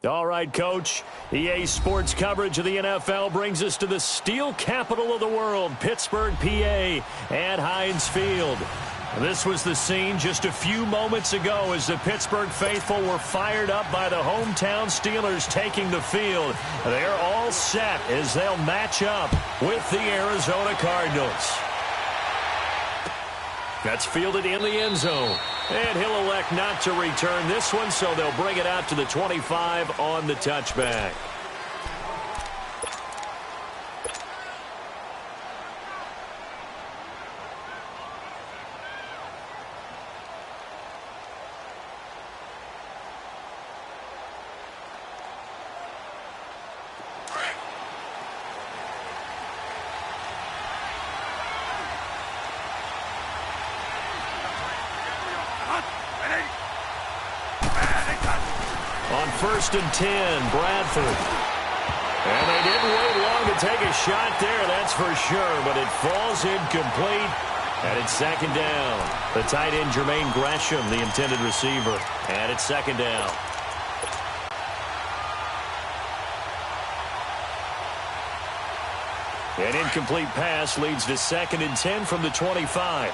All right, Coach. EA Sports coverage of the NFL brings us to the steel capital of the world, Pittsburgh, PA, at Heinz Field. This was the scene just a few moments ago as the Pittsburgh faithful were fired up by the hometown Steelers taking the field. They're all set as they'll match up with the Arizona Cardinals. That's fielded in the end zone. And he'll elect not to return this one, so they'll bring it out to the 25 on the touchback. On 1st and 10, Bradford. And they didn't wait long to take a shot there, that's for sure, but it falls incomplete, and it's 2nd down. The tight end, Jermaine Gresham, the intended receiver, and it's 2nd down. An incomplete pass leads to 2nd and 10 from the 25.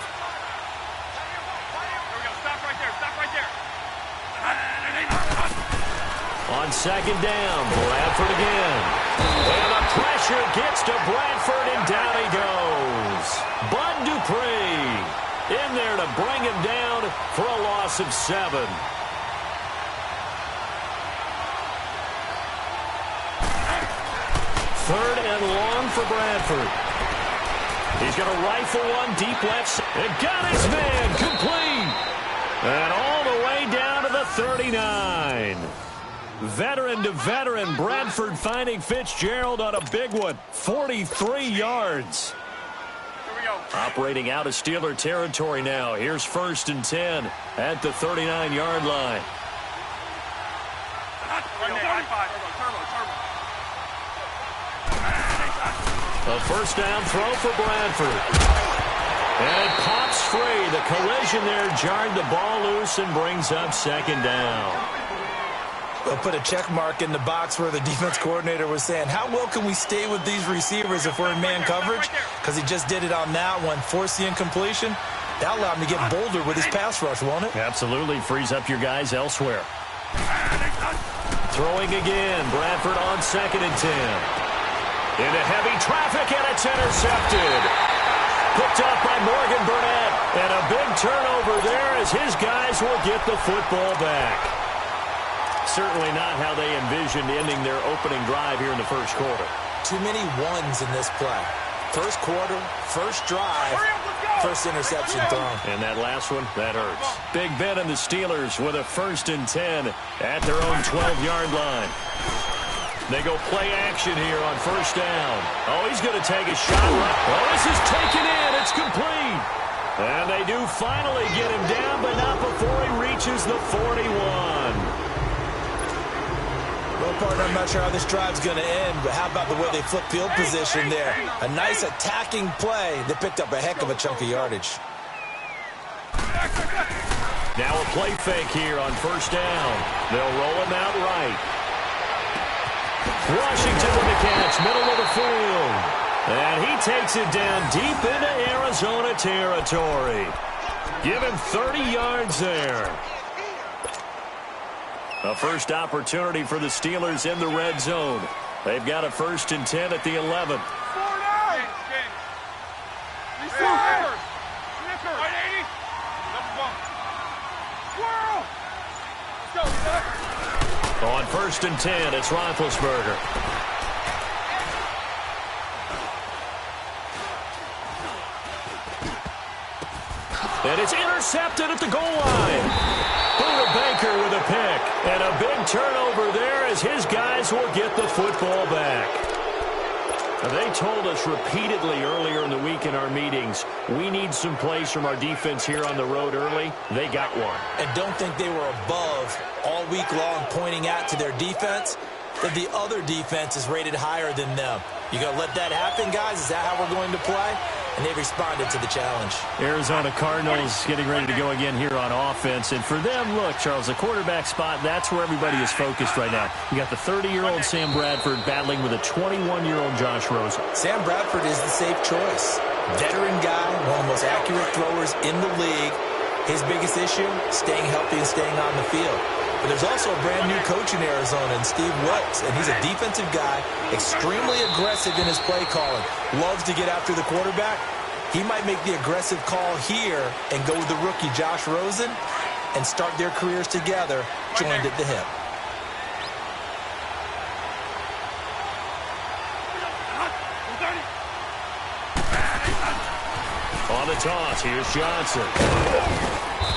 On 2nd down, Bradford again. And the pressure gets to Bradford, and down he goes. Bud Dupree in there to bring him down for a loss of 7. Third and long for Bradford. He's going to rifle one deep left. And got his man complete. And all the way down to the 39. Veteran to veteran, Bradford finding Fitzgerald on a big one. 43 yards. Operating out of Steeler territory now. Here's 1st and 10 at the 39-yard line. A 1st down throw for Bradford. And it pops free. The collision there jarred the ball loose and brings up 2nd down. They'll put a check mark in the box where the defense coordinator was saying, how well can we stay with these receivers if we're in man coverage? Because he just did it on that one, forced the incompletion. That allowed him to get bolder with his pass rush, won't it? Absolutely. Frees up your guys elsewhere. Throwing again. Bradford on 2nd and 10. Into heavy traffic, and it's intercepted. Picked up by Morgan Burnett. And a big turnover there as his guys will get the football back. Certainly not how they envisioned ending their opening drive here in the 1st quarter. Too many ones in this play. 1st quarter, 1st drive, 1st interception thrown. And that last one, that hurts. Big Ben and the Steelers with a 1st and 10 at their own 12-yard line. They go play action here on 1st down. Oh, he's going to take a shot. Oh, this is taken in. It's complete. And they do finally get him down, but not before he reaches the 41. Well, partner, I'm not sure how this drive's going to end, but how about the way they flip field position there? A nice attacking play that picked up a heck of a chunk of yardage. Now a play fake here on 1st down. They'll roll him out right. Washington with the catch, middle of the field. And he takes it down deep into Arizona territory. Give him 30 yards there. A first opportunity for the Steelers in the red zone. They've got a 1st and 10 at the 11. On 1st and 10, it's Roethlisberger. And it's intercepted at the goal line. Buda Baker with a pick. And a big turnover there as his guys will get the football back. They told us repeatedly earlier in the week in our meetings, we need some plays from our defense here on the road early. They got one. And don't think they were above all week long pointing out to their defense that the other defense is rated higher than them. You going to let that happen, guys? Is that how we're going to play? and they've responded to the challenge. Arizona Cardinals getting ready to go again here on offense. And for them, look, Charles, the quarterback spot, that's where everybody is focused right now. You got the 30-year-old Sam Bradford battling with a 21-year-old Josh Rosen. Sam Bradford is the safe choice. Veteran guy, one of the most accurate throwers in the league. His biggest issue, staying healthy and staying on the field. But there's also a brand-new coach in Arizona, and Steve Wilkes, and he's a defensive guy, extremely aggressive in his play calling, loves to get after the quarterback. He might make the aggressive call here and go with the rookie Josh Rosen and start their careers together, joined at the hip. On the toss, here's Johnson.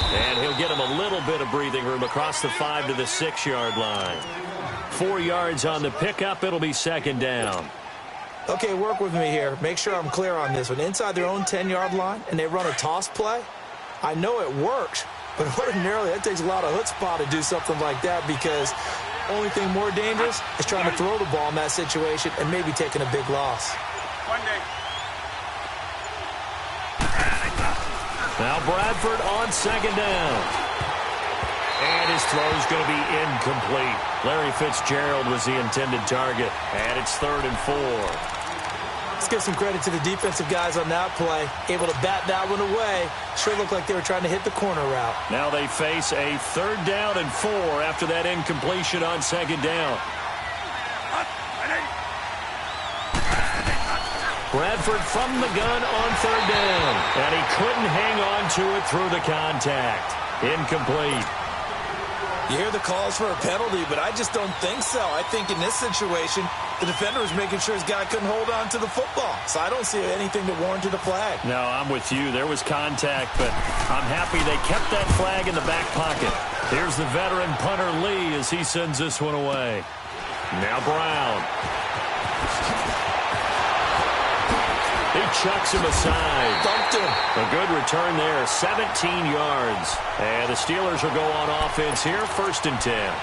And he'll get him a little bit of breathing room across the 5 to the 6-yard line. 4 yards on the pickup. It'll be second down. Okay, work with me here. Make sure I'm clear on this one. Inside their own 10-yard line, and they run a toss play. I know it works, but ordinarily that takes a lot of chutzpah to do something like that, because only thing more dangerous is trying to throw the ball in that situation and maybe taking a big loss. Now Bradford on second down. And his throw's going to be incomplete. Larry Fitzgerald was the intended target. And it's 3rd and 4. Let's give some credit to the defensive guys on that play. Able to bat that one away. Sure looked like they were trying to hit the corner route. Now they face a 3rd down and 4 after that incompletion on second down. Bradford from the gun on 3rd down. And he couldn't hang on to it through the contact. Incomplete. You hear the calls for a penalty, but I just don't think so. I think in this situation, the defender was making sure his guy couldn't hold on to the football. So I don't see anything that warranted a flag. No, I'm with you. There was contact, but I'm happy they kept that flag in the back pocket. Here's the veteran punter Lee as he sends this one away. Now Brown. He chucks him aside. Dumped him. A good return there, 17 yards. And the Steelers will go on offense here, 1st and 10.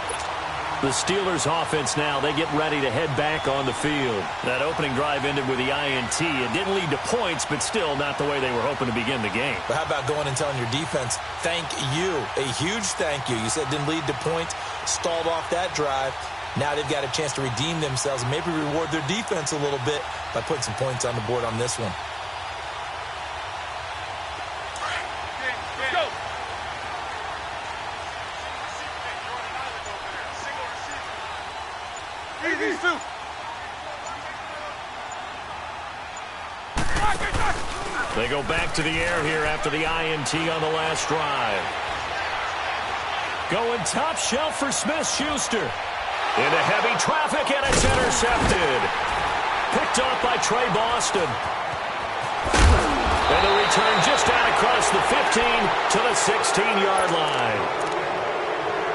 The Steelers offense now, they get ready to head back on the field. That opening drive ended with the INT. It didn't lead to points, but still not the way they were hoping to begin the game. But how about going and telling your defense, thank you, a huge thank you. You said it didn't lead to points, stalled off that drive. Now they've got a chance to redeem themselves and maybe reward their defense a little bit by putting some points on the board on this one. They go back to the air here after the INT on the last drive. Going top shelf for Smith-Schuster. Into heavy traffic, and it's intercepted. Picked off by Trey Boston. And the return just out across the 15 to the 16-yard line.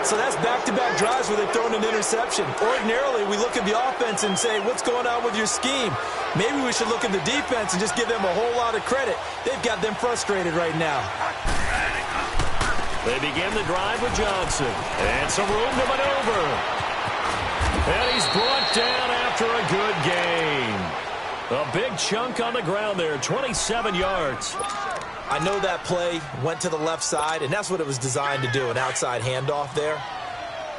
So that's back-to-back drives where they've thrown an interception. Ordinarily, we look at the offense and say, what's going on with your scheme? Maybe we should look at the defense and just give them a whole lot of credit. They've got them frustrated right now. They begin the drive with Johnson. And some room to maneuver. And he's brought down after a good gain. A big chunk on the ground there, 27 yards. I know that play went to the left side, and that's what it was designed to do, an outside handoff there.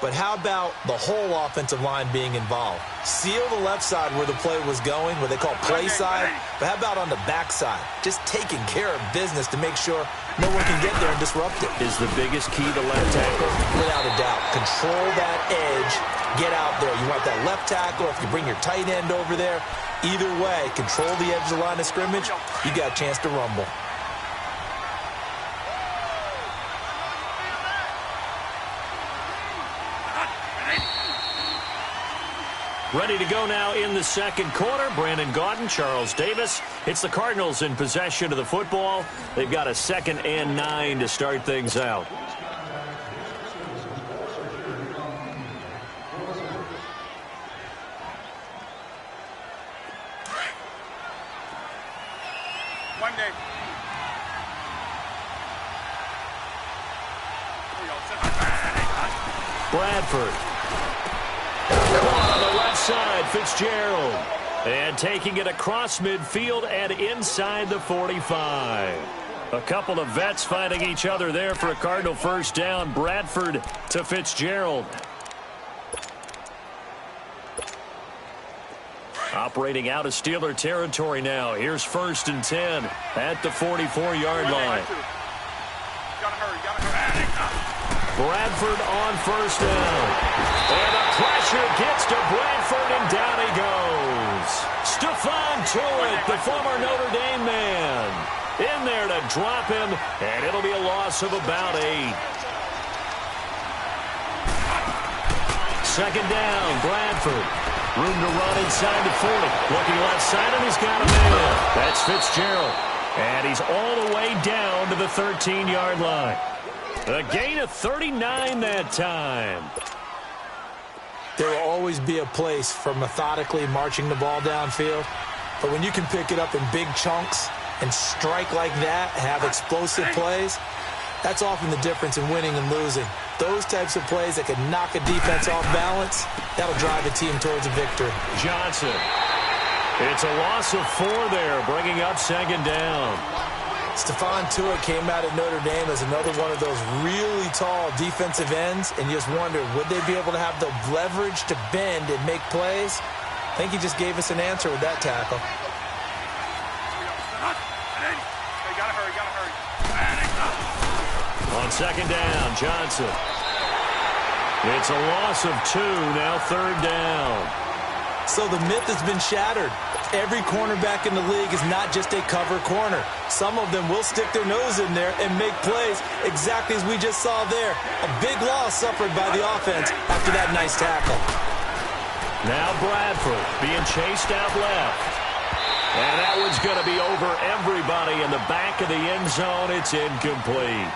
But how about the whole offensive line being involved? Seal the left side where the play was going, what they call play side. But how about on the back side? Just taking care of business to make sure no one can get there and disrupt it. Is the biggest key to left tackle? Without a doubt. Control that edge. Get out there. You want that left tackle. If you bring your tight end over there, either way, control the edge of the line of scrimmage, you got a chance to rumble. Ready to go now in the second quarter. Brandon Gaudin, Charles Davis. It's the Cardinals in possession of the football. They've got a 2nd and 9 to start things out. Bradford. Caught on the left side, Fitzgerald. And taking it across midfield and inside the 45. A couple of vets fighting each other there for a Cardinal first down. Bradford to Fitzgerald. Operating out of Steeler territory now. Here's 1st and 10 at the 44-yard line. Bradford on 1st down. And the pressure gets to Bradford, and down he goes. Stephon Tuitt, the former Notre Dame man, in there to drop him, and it'll be a loss of about 8. 2nd down, Bradford. Room to run inside the 40. Looking left side, and he's got a man. That's Fitzgerald. And he's all the way down to the 13-yard line. A gain of 39 that time. There will always be a place for methodically marching the ball downfield. But when you can pick it up in big chunks and strike like that, have explosive plays, that's often the difference in winning and losing. Those types of plays that can knock a defense off balance, that'll drive a team towards a victory. Johnson. It's a loss of 4 there, bringing up 2nd down. Stephon Tuitt came out of Notre Dame as another one of those really tall defensive ends, and you just wonder, would they be able to have the leverage to bend and make plays? I think he just gave us an answer with that tackle. On 2nd down, Johnson. It's a loss of 2, now 3rd down. So the myth has been shattered. Every cornerback in the league is not just a cover corner. Some of them will stick their nose in there and make plays exactly as we just saw there. A big loss suffered by the offense after that nice tackle. Now Bradford being chased out left. And that one's going to be over everybody in the back of the end zone. It's incomplete.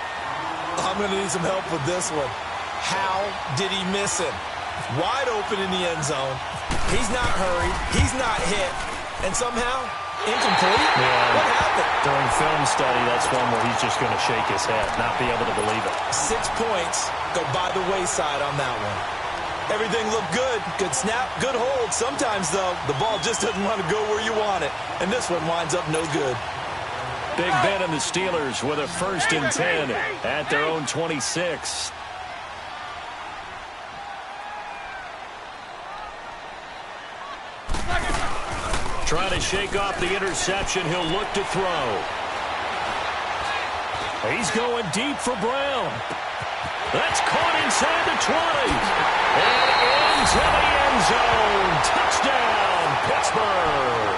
I'm going to need some help with this one. How did he miss him? Wide open in the end zone. He's not hurried. He's not hit. And somehow, incomplete? Yeah. What happened? During film study, that's one where he's just going to shake his head, not be able to believe it. 6 points go by the wayside on that one. Everything looked good. Good snap, good hold. Sometimes, though, the ball just doesn't want to go where you want it. And this one winds up no good. Big Ben and the Steelers with a 1st and 10 at their own 26. Trying to shake off the interception. He'll look to throw. He's going deep for Brown. That's caught inside the 20. And into the end zone. Touchdown, Pittsburgh.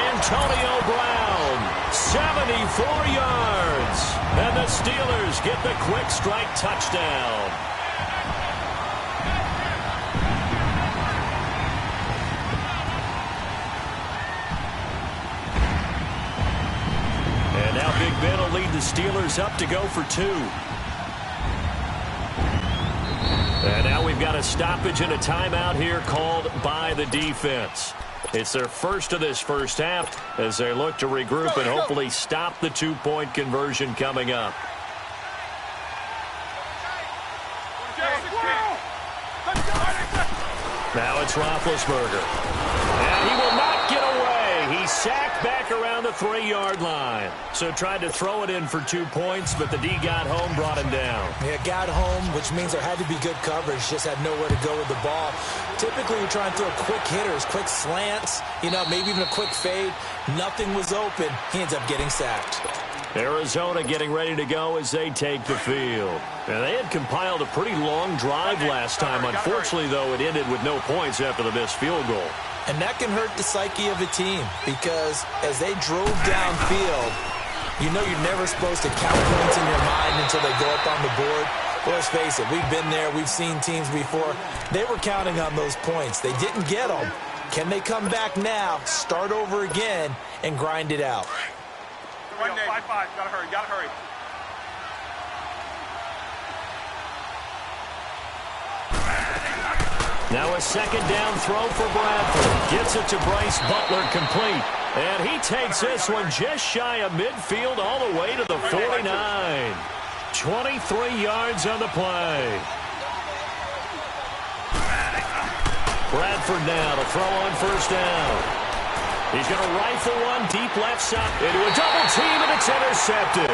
Antonio Brown, 74 yards. And the Steelers get the quick strike touchdown. And now Big Ben will lead the Steelers up to go for 2. And now we've got a stoppage and a timeout here called by the defense. It's their first of this first half as they look to regroup and hopefully stop the 2-point conversion coming up. Now it's Roethlisberger. And he will not get away. He's sacked back around the 3-yard line. So tried to throw it in for 2 points, but the D got home, brought him down. Yeah, got home, which means there had to be good coverage. Just had nowhere to go with the ball. Typically, you're trying to throw quick hitters, quick slants, maybe even a quick fade. Nothing was open. He ends up getting sacked. Arizona getting ready to go as they take the field. And they had compiled a pretty long drive last time. Unfortunately, though, it ended with no points after the missed field goal. And that can hurt the psyche of a team because as they drove downfield, you're never supposed to count points in your mind until they go up on the board. Well, let's face it, we've been there. We've seen teams before. They were counting on those points. They didn't get them. Can they come back now, start over again, and grind it out? 5-5. Gotta hurry. Now a 2nd down throw for Bradford. Gets it to Bryce Butler, complete. And he takes this one just shy of midfield all the way to the 49. 23 yards on the play. Bradford now to throw on first down. He's going to rifle one deep left side into a double team, and it's intercepted.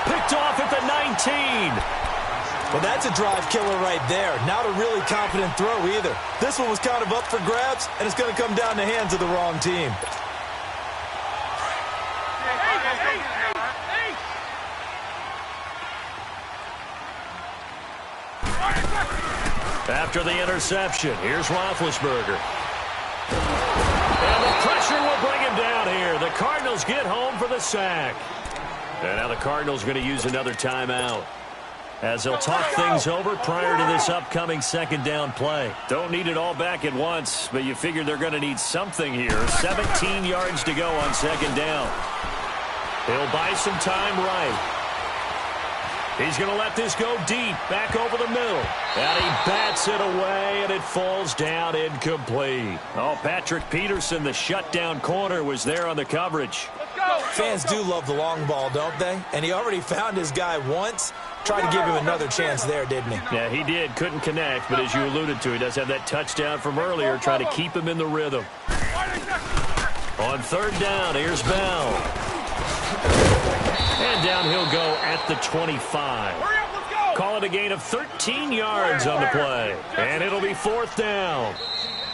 Picked off at the 19. Well, that's a drive killer right there. Not a really confident throw either. This one was kind of up for grabs, and it's going to come down the hands of the wrong team. After the interception, here's Roethlisberger. And the pressure will bring him down here. The Cardinals get home for the sack. And now the Cardinals going to use another timeout, as they'll talk things over prior to this upcoming second down play. Don't need it all back at once, but you figure they're going to need something here. 17 yards to go on second down. He'll buy some time right. He's going to let this go deep, back over the middle. And he bats it away, and it falls down incomplete. Oh, Patrick Peterson, the shutdown corner, was there on the coverage. Fans do love the long ball, don't they? And he already found his guy once. Tried to give him another chance there, didn't he? Yeah, he did. Couldn't connect, but as you alluded to, he does have that touchdown from earlier, trying to keep him in the rhythm. On third down, here's Bell. And down he'll go at the 25. Call it a gain of 13 yards on the play. And it'll be fourth down.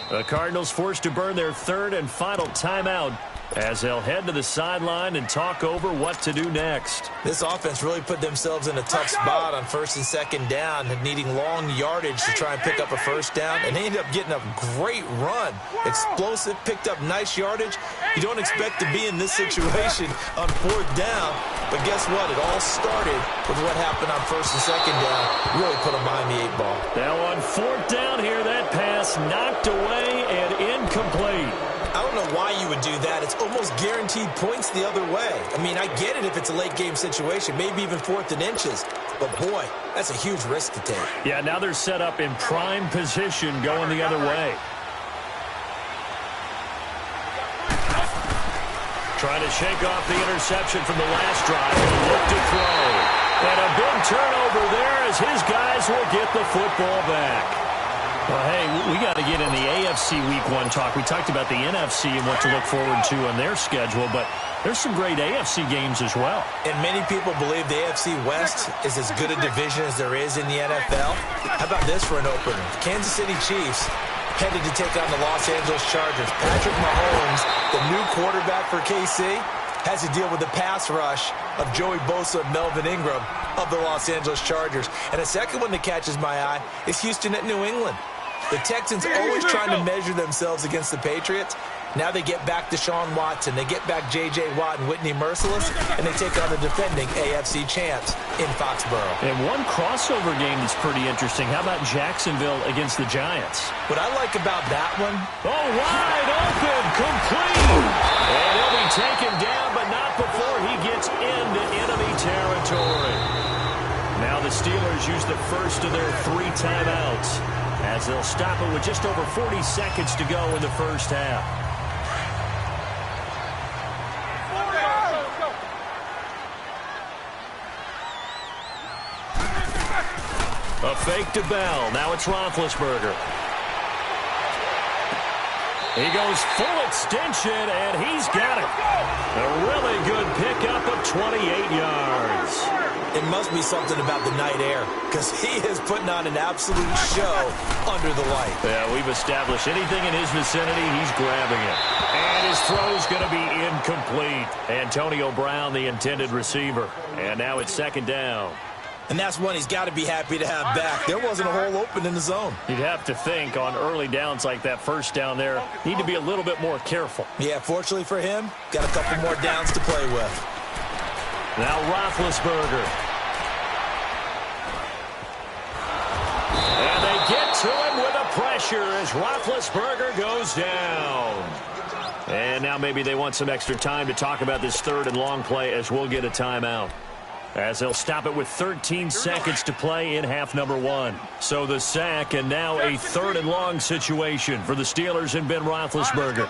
The Cardinals forced to burn their third and final timeout, as they'll head to the sideline and talk over what to do next. This offense really put themselves in a tough spot on first and second down, needing long yardage to try and pick up a first down, and they ended up getting a great run. Explosive, picked up nice yardage. You don't expect to be in this situation on fourth down, but guess what? It all started with what happened on first and second down. Really put them behind the 8-ball. Now on fourth down here, that pass knocked away and incomplete. I don't know why you would do that. It's almost guaranteed points the other way. I mean, I get it if it's a late-game situation, maybe even fourth and inches. But, boy, that's a huge risk to take. Yeah, now they're set up in prime position going the other way. Trying to shake off the interception from the last drive and look to throw. And a big turnover there as his guys will get the football back. Well, hey, we got to get in the AFC Week 1 talk. We talked about the NFC and what to look forward to on their schedule, but there's some great AFC games as well. And many people believe the AFC West is as good a division as there is in the NFL. How about this for an opener? The Kansas City Chiefs headed to take on the Los Angeles Chargers. Patrick Mahomes, the new quarterback for KC, has to deal with the pass rush of Joey Bosa and Melvin Ingram of the Los Angeles Chargers. And a second one that catches my eye is Houston at New England. The Texans always trying to measure themselves against the Patriots. Now they get back Deshaun Watson, they get back J.J. Watt and Whitney Merciless, and they take on the defending AFC champs in Foxborough. And one crossover game that's pretty interesting. How about Jacksonville against the Giants? What I like about that one... Oh, wide open, complete! And he'll be taken down, but not before he gets into enemy territory. Now the Steelers use the first of their 3 timeouts, as they'll stop it with just over 40 seconds to go in the first half. A fake to Bell. Now it's Roethlisberger. He goes full extension, and he's got it. A really good pickup of 28 yards. It must be something about the night air, because he is putting on an absolute show under the light. Yeah, we've established anything in his vicinity, he's grabbing it. And his throw's going to be incomplete. Antonio Brown, the intended receiver. And now it's second down. And that's one he's got to be happy to have back. There wasn't a hole open in the zone. You'd have to think on early downs like that first down there, need to be a little bit more careful. Yeah, fortunately for him, got a couple more downs to play with. Now Roethlisberger. And they get to him with a pressure as Roethlisberger goes down. And now maybe they want some extra time to talk about this third and long play, as we'll get a timeout, as they'll stop it with 13 seconds to play in half number 1. So the sack, and now a third and long situation for the Steelers and Ben Roethlisberger.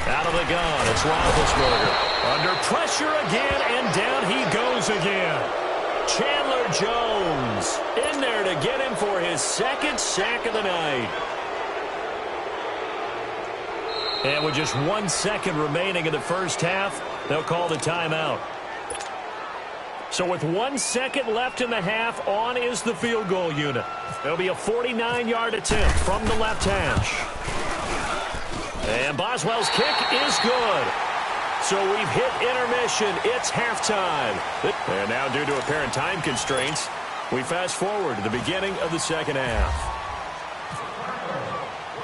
Out of the gun, it's Roethlisberger. Under pressure again, and down he goes again. Chandler Jones in there to get him for his second sack of the night. And with just 1 second remaining in the first half, they'll call the timeout. So with 1 second left in the half, on is the field goal unit. It'll be a 49-yard attempt from the left hash. And Boswell's kick is good. So we've hit intermission. It's halftime. And now, due to apparent time constraints, we fast forward to the beginning of the second half.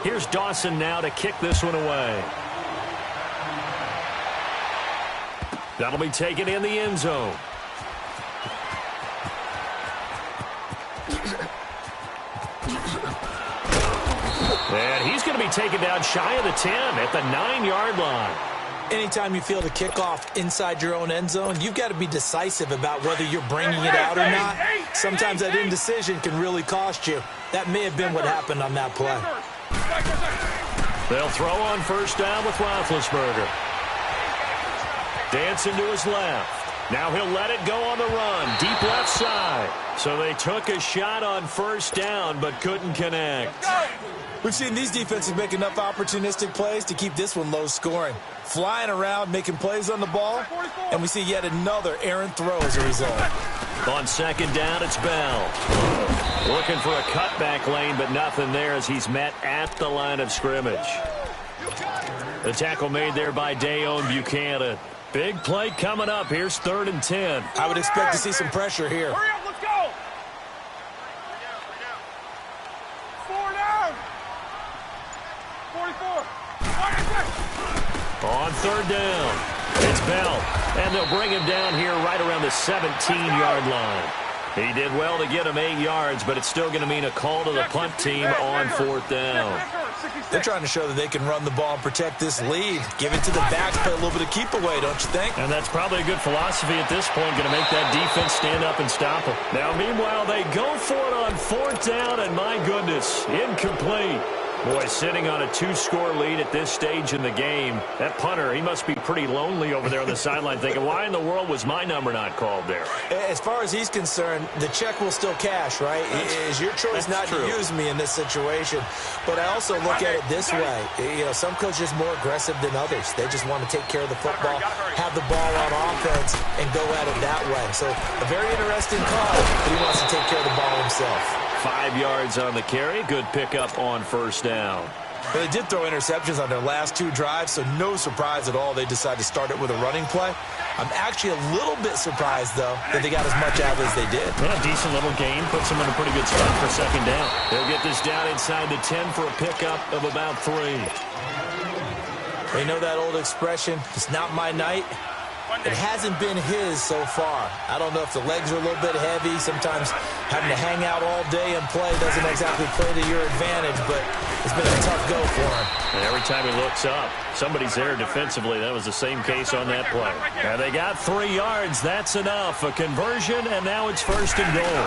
Here's Dawson now to kick this one away. That'll be taken in the end zone. And he's going to be taken down shy of the 10 at the 9-yard line. Anytime you field a kickoff inside your own end zone, you've got to be decisive about whether you're bringing it out or not. Sometimes that indecision can really cost you. That may have been what happened on that play. They'll throw on first down with Roethlisberger. Dancing to his left. Now he'll let it go on the run. Deep left side. So they took a shot on first down but couldn't connect. We've seen these defenses make enough opportunistic plays to keep this one low scoring. Flying around, making plays on the ball, and we see yet another errant throw as a result. On second down, it's Bell. Looking for a cutback lane, but nothing there as he's met at the line of scrimmage. The tackle made there by Dayon Buchanan. Big play coming up. Here's 3rd and 10. I would expect to see some pressure here. Hurry up, let's go! 4 down! 44! On 3rd down, it's Bell. And they'll bring him down here right around the 17-yard line. He did well to get him 8 yards, but it's still going to mean a call to the punt team on 4th down. They're trying to show that they can run the ball and protect this lead. Give it to the backs, play a little bit of keep away, don't you think? And that's probably a good philosophy at this point, going to make that defense stand up and stop them. Now, meanwhile, they go for it on 4th down, and my goodness, incomplete. Boy, sitting on a 2-score lead at this stage in the game, that punter, he must be pretty lonely over there on the sideline thinking, why in the world was my number not called there? As far as he's concerned, the check will still cash, right? It's your choice not to use me in this situation. But I also look at it this way. You know, some coaches are more aggressive than others. They just want to take care of the football, have the ball on offense, and go at it that way. So a very interesting call, but he wants to take care of the ball himself. 5 yards on the carry. Good pickup on first down. Well, they did throw interceptions on their last 2 drives, so no surprise at all they decided to start it with a running play. I'm actually a little bit surprised, though, that they got as much out as they did. Yeah, decent little game. Puts them in a pretty good spot for second down. They'll get this down inside the 10 for a pickup of about 3. They know that old expression, it's not my night. It hasn't been his so far. I don't know if the legs are a little bit heavy. Sometimes having to hang out all day and play doesn't exactly play to your advantage, but it's been a tough go for him. And every time he looks up, somebody's there defensively. That was the same case on that play. And they got 3 yards. That's enough. A conversion, and now it's 1st and goal.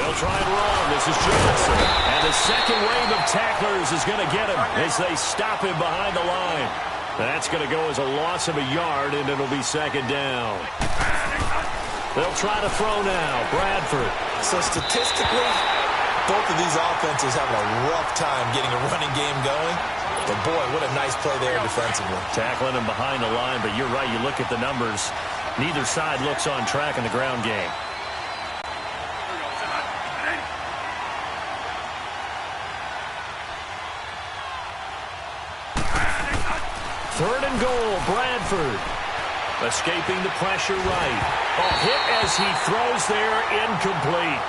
They'll try and run. This is Johnson. And the second wave of tacklers is going to get him as they stop him behind the line. That's going to go as a loss of a yard, and it'll be second down. They'll try to throw now. Bradford. So statistically, both of these offenses having a rough time getting a running game going. But, boy, what a nice play there defensively. Tackling him behind the line, but you're right. You look at the numbers. Neither side looks on track in the ground game. Third and goal, Bradford. Escaping the pressure right. A hit as he throws there, incomplete.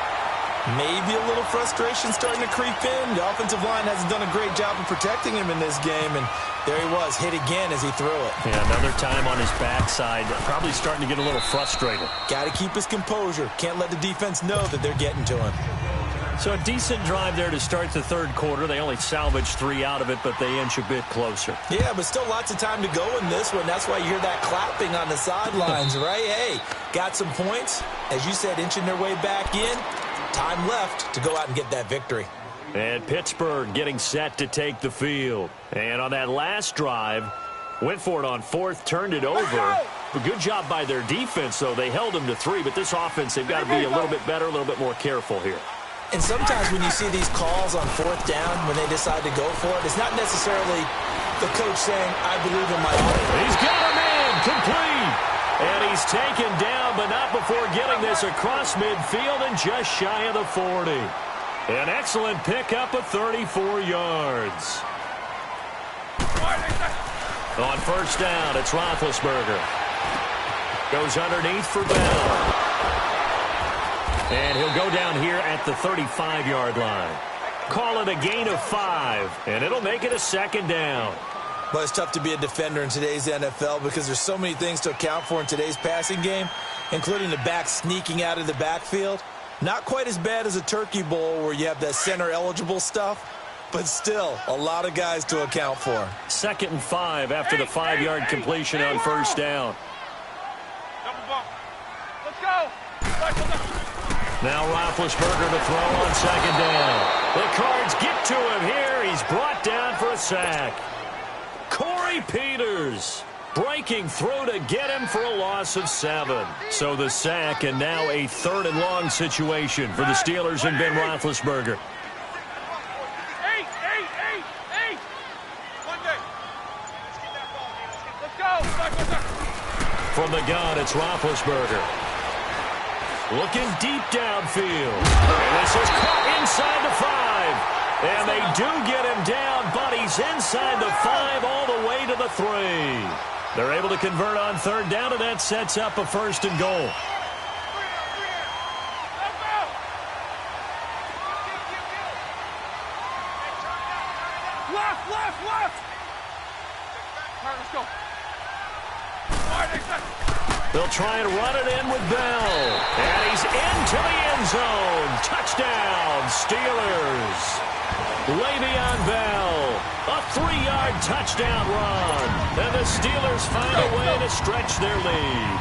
Maybe a little frustration starting to creep in. The offensive line hasn't done a great job of protecting him in this game, and there he was, hit again as he threw it. Yeah, another time on his backside, probably starting to get a little frustrated. Got to keep his composure. Can't let the defense know that they're getting to him. So a decent drive there to start the third quarter. They only salvaged 3 out of it, but they inch a bit closer. Yeah, but still lots of time to go in this one. That's why you hear that clapping on the sidelines, right? Hey, got some points. As you said, inching their way back in. Time left to go out and get that victory. And Pittsburgh getting set to take the field. And on that last drive, went for it on 4th, turned it over. A good job by their defense, though. They held them to 3, but this offense, they've got to be a little bit better, a little bit more careful here. And sometimes when you see these calls on fourth down, when they decide to go for it, it's not necessarily the coach saying, I believe in my offense. He's got a man complete. And he's taken down, but not before getting this across midfield and just shy of the 40. An excellent pickup of 34 yards. On first down, it's Roethlisberger. Goes underneath for Bell. And he'll go down here at the 35-yard line. Call it a gain of 5, and it'll make it a second down. But it's tough to be a defender in today's NFL because there's so many things to account for in today's passing game, including the back sneaking out of the backfield. Not quite as bad as a turkey bowl where you have that center-eligible stuff, but still a lot of guys to account for. 2nd and 5 after the 5-yard completion on first down. Let's go. Now Roethlisberger to throw on second down. The Cards get to him here. He's brought down for a sack. Corey Peters breaking through to get him for a loss of 7. So the sack, and now a 3rd and long situation for the Steelers and Ben Roethlisberger. Eight. One day. Let's go. From the gun, it's Roethlisberger. Looking deep downfield. And this is caught inside the 5. And they do get him down, but he's inside the 5 all the way to the 3. They're able to convert on third down, and that sets up a 1st and goal. Left. All right, let's go. They'll try and run it in with Bell. And he's into the end zone. Touchdown, Steelers. Le'Veon Bell, a 3-yard touchdown run. And the Steelers find a way to stretch their lead.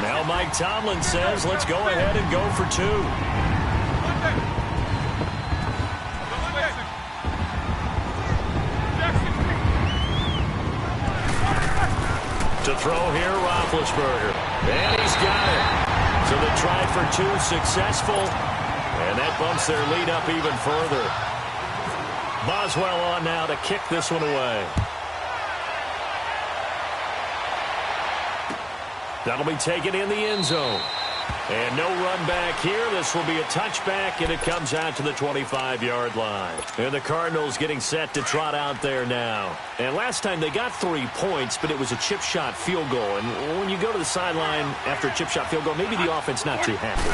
Now Mike Tomlin says, let's go ahead and go for 2. To throw here, Roethlisberger. And he's got it. So the try for 2 successful. And that bumps their lead up even further. Boswell on now to kick this one away. That'll be taken in the end zone. And no run back here. This will be a touchback, and it comes out to the 25-yard line. And the Cardinals getting set to trot out there now. And last time they got 3 points, but it was a chip shot field goal. And when you go to the sideline after a chip shot field goal, maybe the offense not too happy.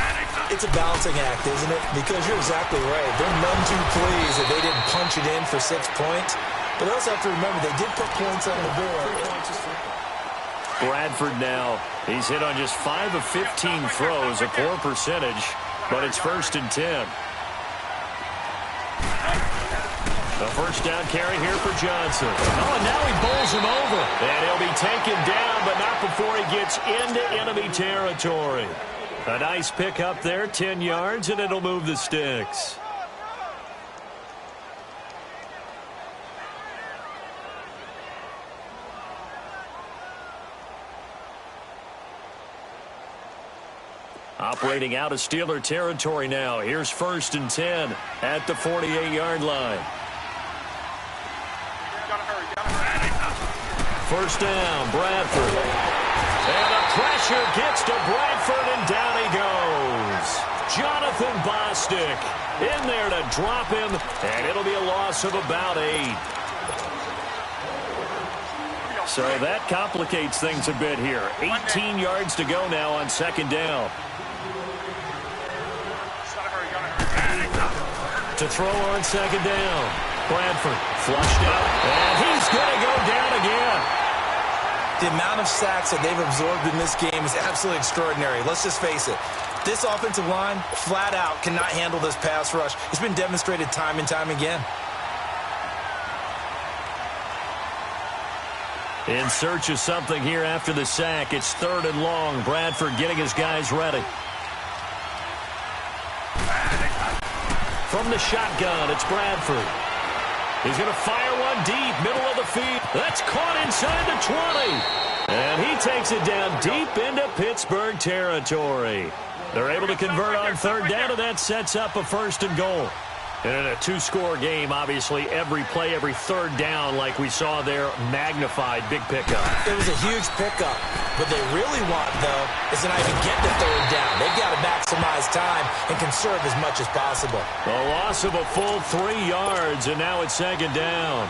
It's a balancing act, isn't it? Because you're exactly right. They're none too pleased that they didn't punch it in for 6 points. But they also have to remember they did put points on the board. Bradford now. He's hit on just 5 of 15 throws, a poor percentage, but it's 1st and 10. A 1st down carry here for Johnson. Oh, and now he bowls him over. And he'll be taken down, but not before he gets into enemy territory. A nice pick up there, 10 yards, and it'll move the sticks. Operating out of Steeler territory now. Here's 1st and 10 at the 48-yard line. First down, Bradford. And the pressure gets to Bradford, and down he goes. Jonathan Bostic in there to drop him, and it'll be a loss of about 8. So that complicates things a bit here. 18 yards to go now on 2nd down. To throw on 2nd down. Bradford flushed out, and he's going to go down again. The amount of sacks that they've absorbed in this game is absolutely extraordinary. Let's just face it. This offensive line, flat out, cannot handle this pass rush. It's been demonstrated time and time again. In search of something here after the sack. It's 3rd and long. Bradford getting his guys ready. From the shotgun, it's Bradford. He's going to fire one deep, middle of the field. That's caught inside the 20. And he takes it down deep into Pittsburgh territory. They're able to convert on third down, and that sets up a 1st and goal. And in a 2-score game, obviously, every play, every third down, like we saw there, magnified. Big pickup. It was a huge pickup. What they really want, though, is to not even get to third down. They've got to maximize time and conserve as much as possible. A loss of a full 3 yards, and now it's 2nd down.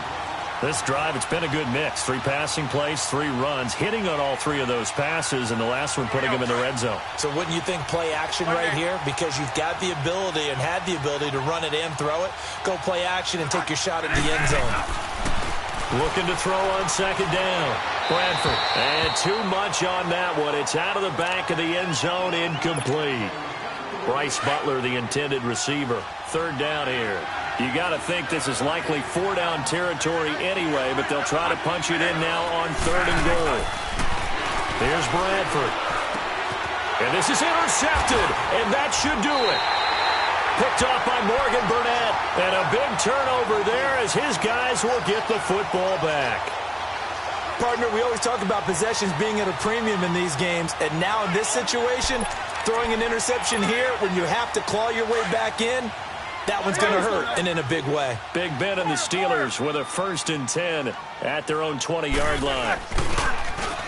This drive, it's been a good mix. 3 passing plays, 3 runs, hitting on all 3 of those passes, and the last one putting them in the red zone. So wouldn't you think play action right here? Because you've got the ability and had the ability to run it and throw it. Go play action and take your shot at the end zone. Looking to throw on 2nd down. Bradford. And too much on that one. It's out of the back of the end zone, incomplete. Bryce Butler, the intended receiver. 3rd down here. You got to think this is likely 4-down territory anyway, but they'll try to punch it in now on 3rd and goal. Here's Bradford. And this is intercepted, and that should do it. Picked off by Morgan Burnett, and a big turnover there as his guys will get the football back. Partner, we always talk about possessions being at a premium in these games, and now in this situation, throwing an interception here when you have to claw your way back in, that one's going to hurt, and in a big way. Big Ben and the Steelers with a 1st and 10 at their own 20-yard line.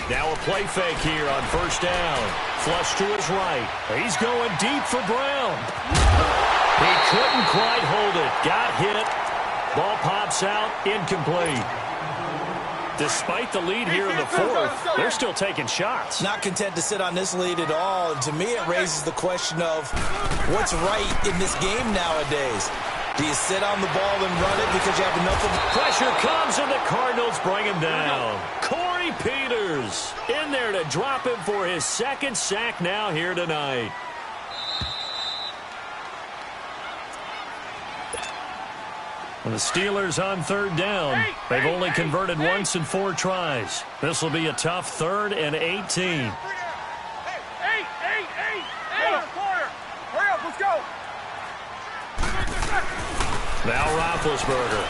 Now a play fake here on 1st down. Flush to his right. He's going deep for Brown. He couldn't quite hold it. Got hit. Ball pops out. Incomplete. Despite the lead here in the 4th, they're still taking shots. Not content to sit on this lead at all. And to me, it raises the question of what's right in this game nowadays. Do you sit on the ball and run it because you have enough of it? Pressure comes, and the Cardinals bring him down. Corey Peters in there to drop him for his 2nd sack now here tonight. And the Steelers on 3rd down. They've only converted once in 4 tries. This will be a tough 3rd and 18. Hey! Corner! Hurry up, let's go! Now Roethlisberger.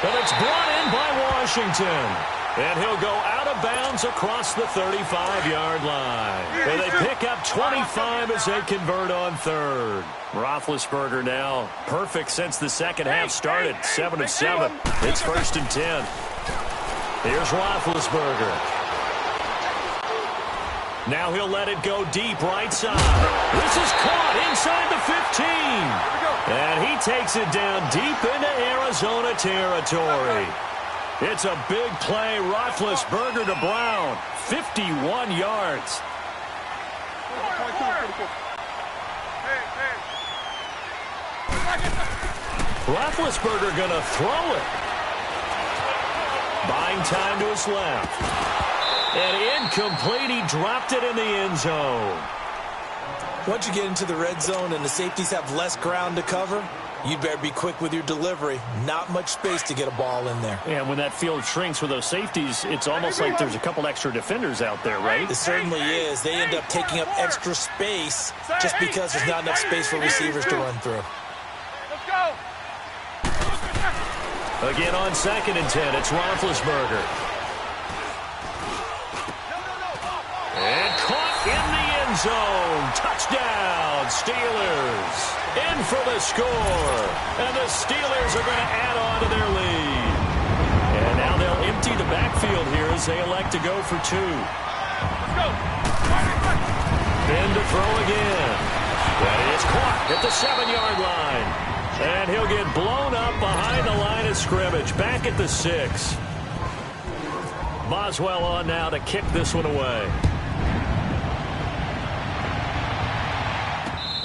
And it's brought in by Washington. And he'll go out of bounds across the 35-yard line. And they pick up 25 as they convert on 3rd. Roethlisberger now perfect since the 2nd half started. 7 of 7. It's 1st and 10. Here's Roethlisberger. Now he'll let it go deep right side. This is caught inside the 15. And he takes it down deep into Arizona territory. It's a big play. Roethlisberger to Brown. 51 yards. Roethlisberger going to throw it. Buying time to his left. And incomplete. He dropped it in the end zone. Once you get into the red zone and the safeties have less ground to cover, you better be quick with your delivery. Not much space to get a ball in there. And when that field shrinks with those safeties, it's almost like there's a couple extra defenders out there, right? It certainly is. They end up taking up extra space just because there's not enough space for receivers to run through. Let's go! Again on 2nd and 10, it's Roethlisberger. And caught in the end zone. Touchdown, Steelers. In for the score. And the Steelers are going to add on to their lead. And now they'll empty the backfield here as they elect to go for 2. Let's go! Ben to throw again. And it's caught at the 7-yard line. And he'll get blown up behind the line of scrimmage. Back at the 6. Boswell on now to kick this one away.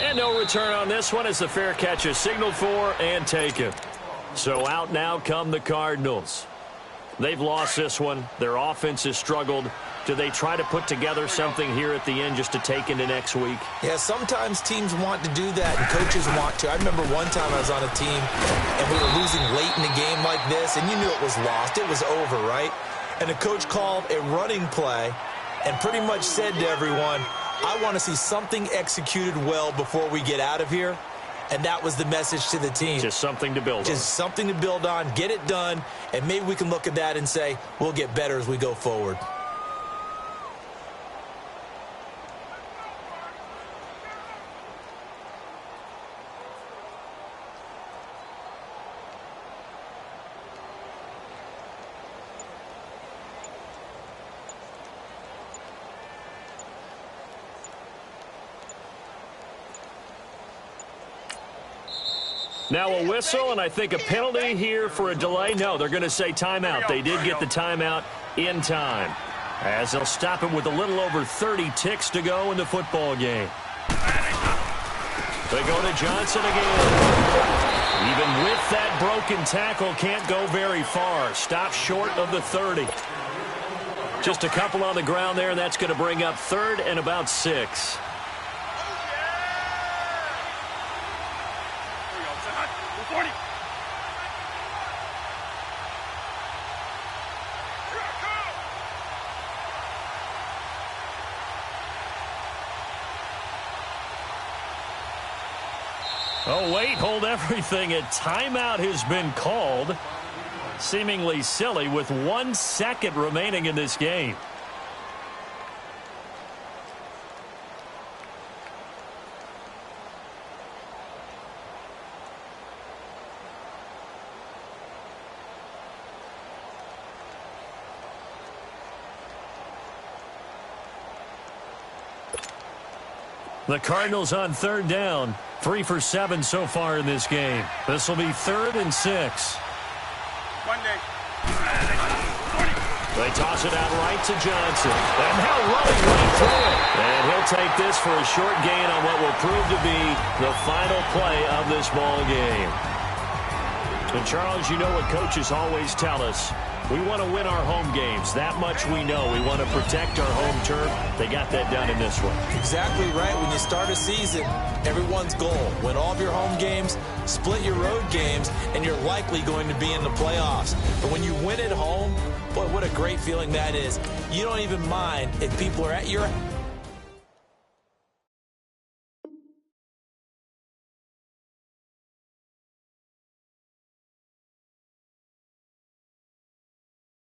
And no return on this one as the fair catch is signaled for and taken. So out now come the Cardinals. They've lost this one. Their offense has struggled. Do they try to put together something here at the end just to take into next week? Yeah, sometimes teams want to do that and coaches want to. I remember one time I was on a team and we were losing late in a game like this and you knew it was lost. It was over, right? And the coach called a running play and pretty much said to everyone, I want to see something executed well before we get out of here. and that was the message to the team. Just something to build on. Just something to build on, get it done, and maybe we can look at that and say, we'll get better as we go forward. Now a whistle, and I think a penalty here for a delay. No, they're going to say timeout. They did get the timeout in time, as they'll stop it with a little over 30 ticks to go in the football game. They go to Johnson again. Even with that broken tackle, can't go very far. Stop short of the 30. Just a couple on the ground there, and that's going to bring up 3rd and about 6. Oh, wait, hold everything. A timeout has been called. Seemingly silly with 1 second remaining in this game. The Cardinals on 3rd down. 3 for 7 so far in this game. This will be 3rd and 6. They toss it out right to Johnson. And now running right through it. And he'll take this for a short gain on what will prove to be the final play of this ball game. And Charles, you know what coaches always tell us. We want to win our home games. That much we know. We want to protect our home turf. They got that done in this one. Exactly right. When you start a season, everyone's goal. Win all of your home games, split your road games, and you're likely going to be in the playoffs. But when you win at home, boy, what a great feeling that is. You don't even mind if people are at your